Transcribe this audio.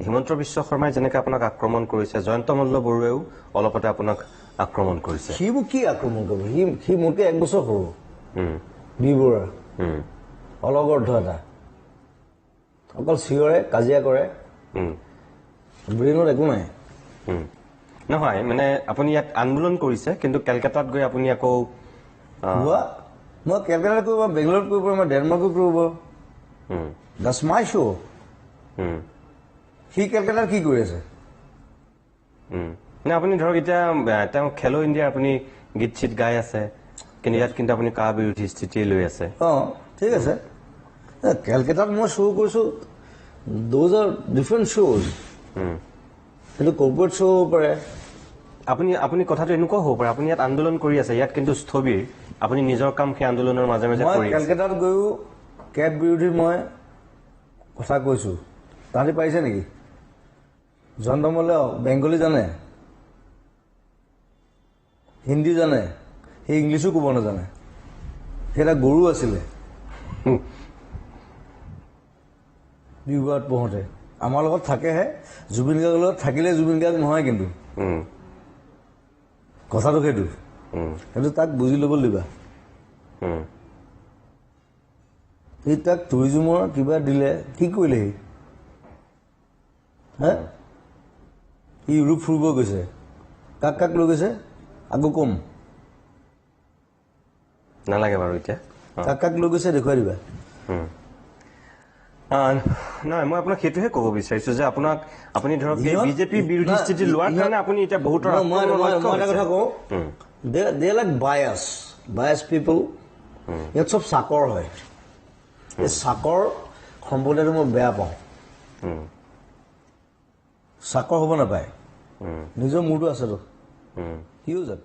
হিমন্ত বিশ্ব শৰ্মাই যেনেকৈ আপোনাক আক্ৰমণ কৰিছে জয়ন্ত মল্ল বৰুৱাইও অলপতে আপোনাক আক্ৰমণ কৰিছে সি মোক কি আক্ৰমণ কৰিব সি মোতকৈ 1 বছৰ সৰু বি বৰুৱা অলগৰ্ধ এটা অকল চিঞৰে কাজিয়া কৰে ব্ৰেইনত একো নাই নহয় মানে আপুনি ইয়াত আন্দোলন কৰিছে কিন্তু কেলকাতাত গৈ আপুনি আকৌ মই কেলকাতাত কৰিব বেংগলোৰত কৰিব মই ডেনমাৰ্কত কৰিব দাটছ মাই শ্ব' সি কেলকাতাত কি কৰি আছে মানে আপুনি ধৰক এতিয়া তেওঁ খেলো ইণ্ডিয়া আপুনি গীত চিত গাই আছে কিন্তু ইয়াত কিন্তু আপুনি কা বিৰোধী স্থিতি লৈ আছে ঠিক আছে কেলকাতাত মই শ্ব' কৰিছোঁ দ'জ আৰ ডিফাৰেণ্ট শ্ব'জ সেইটো কৰ্পৰেট শ্ব' হ'ব পাৰে আপুনি কথাটো এনেকুৱাও হ'ব পাৰে আপুনি ইয়াত আন্দোলন কৰি আছে ইয়াত কিন্তু স্থবিৰ আপুনি নিজৰ কাম সেই আন্দোলনৰ মাজে মাজে মই কেলকাতাত গৈও কেব বিৰোধী মই কথা কৈছোঁ তাহাঁতি পাৰিছে নেকি জয়ন্ত মল্লে বেংগলী জানে হিন্দী জানে সেই ইংলিছো ক'ব নাজানে সেই এটা গৰু আছিলে বিবাহত পঢ়োঁতে আমাৰ লগত থাকেহে জুবিন গাৰ্গৰ লগত থাকিলে জুবিন গাৰ্গ নহয় কিন্তু কথাটো সেইটো তাক বুজি ল'ব দিবা সি তাক টুৰিজিমৰ কিবা দিলে কি কৰিলে সি ইউৰোপ ফুৰিব গৈছে কাক লৈ গৈছে আকৌ কম নালাগে বাৰু এতিয়া কাক লৈ গৈছে দেখুৱাই দিবা নহয় মই আপোনাক সেইটোহে ক'ব বিচাৰিছো যে আপুনি ধৰক বিজেপি বিৰোধী স্থিতি লোৱাৰ কাৰণে আপুনি এতিয়া বহুতৰ মই এটা কথা কওঁ দে লাইক বায়াছ পিপল ইয়াত চব চাকৰ হয় এই চাকৰ সম্প্ৰদায়টো মই বেয়া পাওঁ চাকৰ হ'ব নাপায় নিজৰ মূৰটো আছেতো সিও জানো